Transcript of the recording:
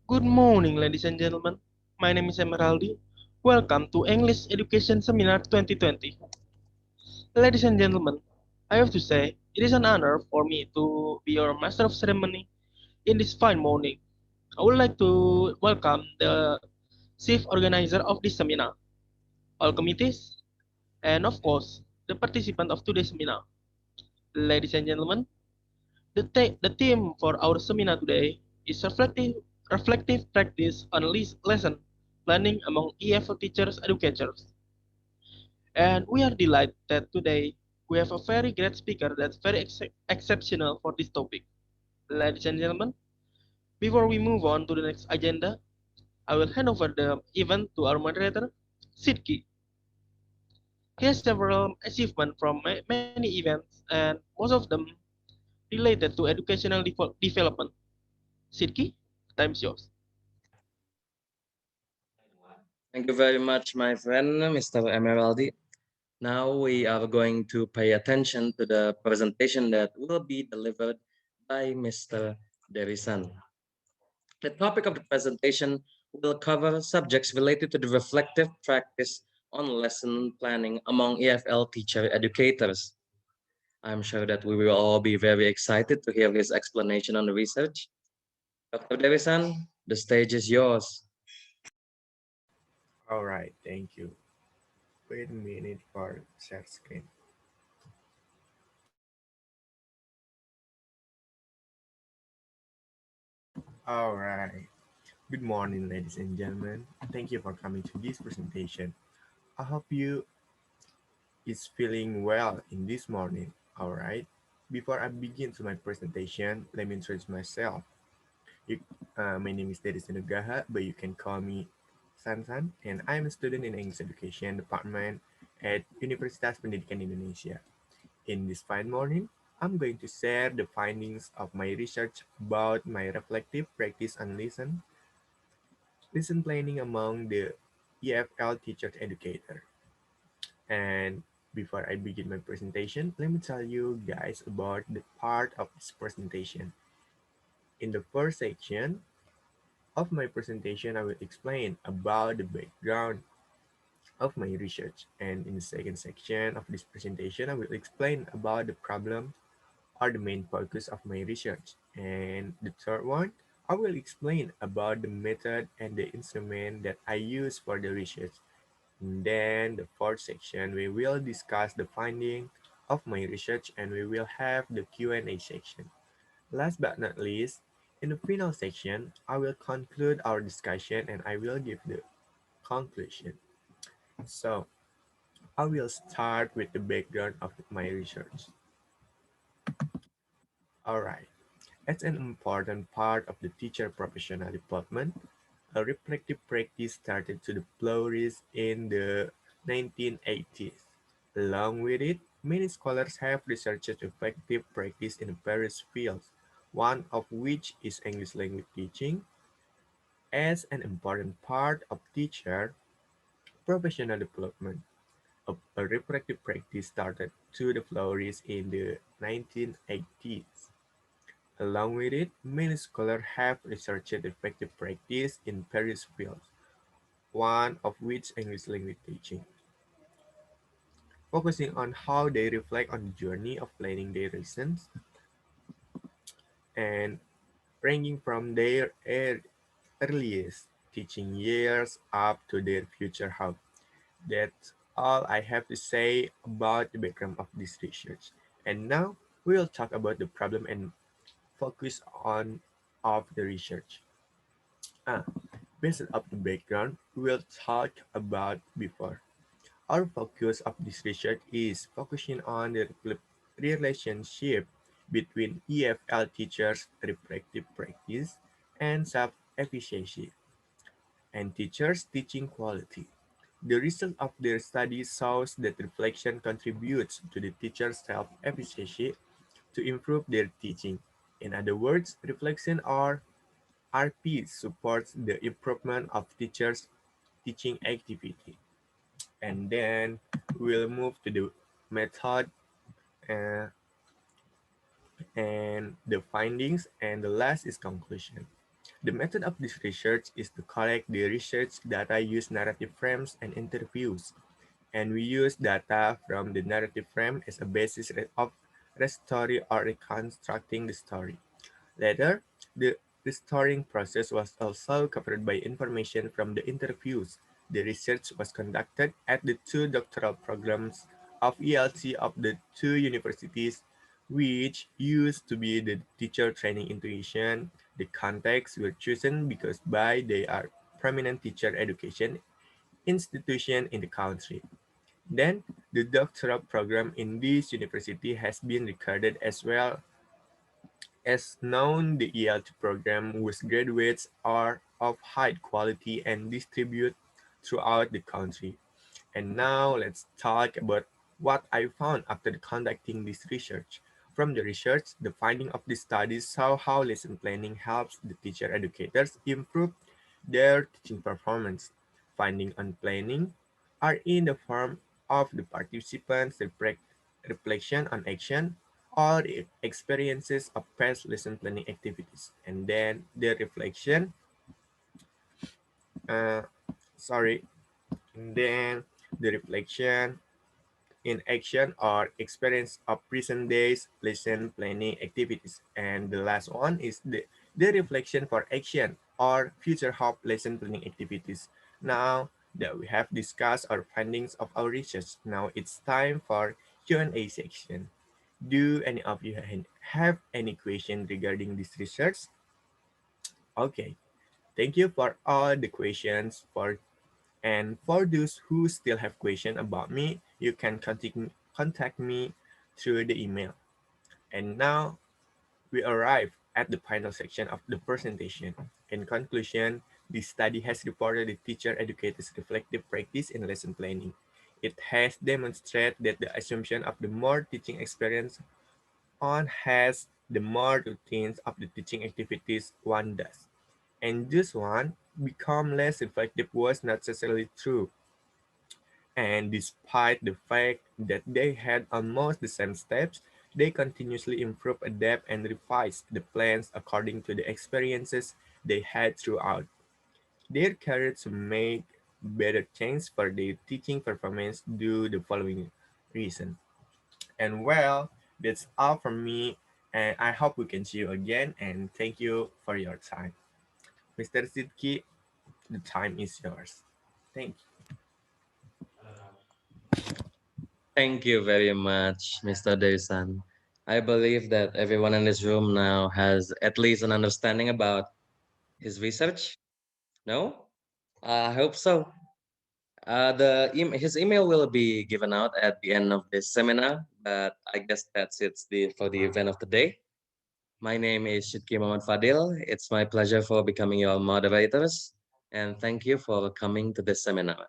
Good morning, ladies and gentlemen. My name is Emeraldi. Welcome to English Education Seminar 2020. Ladies and gentlemen, I have to say it is an honor for me to be your master of ceremony in this fine morning. I would like to welcome the chief organizer of this seminar, all committees, and of course, the participant of today's seminar. Ladies and gentlemen, the theme for our seminar today is reflective practice on lesson planning among EFL teachers educators. And we are delighted that today we have a very great speaker that's very exceptional for this topic. Ladies and gentlemen, before we move on to the next agenda, I will hand over the event to our moderator, Sidki. He has several achievements from many events, and most of them related to educational development. Sidki, time is yours. Thank you very much, my friend, Mr. Emeraldi. Now we are going to pay attention to the presentation that will be delivered by Mr. Derisan. The topic of the presentation will cover subjects related to the reflective practice on lesson planning among EFL teacher educators. I'm sure that we will all be very excited to hear his explanation on the research. Dr. Derisan, the stage is yours. All right, thank you. Wait a minute for share screen. All right. Good morning, ladies and gentlemen. Thank you for coming to this presentation. I hope you is feeling well in this morning. All right. Before I begin to my presentation, let me introduce myself. You, my name is Derisan Nugraha, but you can call me Sansan, and I'm a student in English Education Department at Universitas Pendidikan Indonesia. In this fine morning, I'm going to share the findings of my research about my reflective practice on listen planning among the EFL teacher educator. And before I begin my presentation, let me tell you guys about the part of this presentation. In the first section of my presentation, I will explain about the background of my research. And in the second section of this presentation, I will explain about the problem are the main focus of my research. And the third one, I will explain about the method and the instrument that I use for the research. And then the fourth section, we will discuss the finding of my research and we will have the Q&A section. Last but not least, in the final section, I will conclude our discussion and I will give the conclusion. So, I will start with the background of my research. Alright. As an important part of the teacher professional development, a reflective practice started to flourish in the 1980s. Along with it, many scholars have researched effective practice in various fields, one of which is English language teaching, as an important part of teacher professional development. A reflective practice started to flourish in the 1980s. Along with it, many scholars have researched effective practice in various fields, one of which English language teaching, focusing on how they reflect on the journey of planning their lessons and ranging from their earliest teaching years up to their future help. That's all I have to say about the background of this research. And now we'll talk about the problem and focus on of the research. Ah, Based on the background we'll talk about before. Our focus of this research is focusing on the relationship between EFL teachers' reflective practice and self-efficacy and teachers' teaching quality. The result of their study shows that reflection contributes to the teacher's self-efficacy to improve their teaching. In other words, reflection or RP supports the improvement of teachers' teaching activity. And then we'll move to the method uh, and the findings, and the last is conclusion. The method of this research is to collect the research data, use narrative frames and interviews, and we use data from the narrative frame as a basis of restoring or reconstructing the story. Later, the restoring process was also covered by information from the interviews. The research was conducted at the two doctoral programs of ELT of the two universities, which used to be the teacher training institution. The contexts were chosen because by they are prominent teacher education institution in the country. Then, the doctoral program in this university has been recorded as well as known the ELT program whose graduates are of high quality and distribute throughout the country. And now let's talk about what I found after conducting this research. From the research, the finding of the studies saw how lesson planning helps the teacher educators improve their teaching performance. Finding on planning are in the form of the participants' reflection on action or experiences of past lesson planning activities, and then the reflection, uh, sorry, and then the reflection in action or experience of present days lesson planning activities. And the last one is the reflection for action or future hope lesson planning activities. Now that we have discussed our findings of our research, now it's time for Q&A section. Do any of you have any question regarding this research? Okay, thank you for all the questions. For those who still have questions about me, you can contact me through the email. And now we arrive at the final section of the presentation. In conclusion, this study has reported the teacher educators' reflective practice in lesson planning. It has demonstrated that the assumption of the more teaching experience one has, the more routines of the teaching activities one does. And this one become less reflective was not necessarily true. And despite the fact that they had almost the same steps, they continuously improve, adapt, and revise the plans according to the experiences they had throughout their career to make better change for their teaching performance due the following reason. And well, that's all from me, and I hope we can see you again, and thank you for your time. Mr. Sidki, the time is yours. Thank you. Thank you very much, Mr. Derisan. I believe that everyone in this room now has at least an understanding about his research. No? I hope so. His email will be given out at the end of this seminar, but I guess that's it for the event of the day. My name is Shitki Muhammad Fadil. It's my pleasure for becoming your moderators, and thank you for coming to this seminar.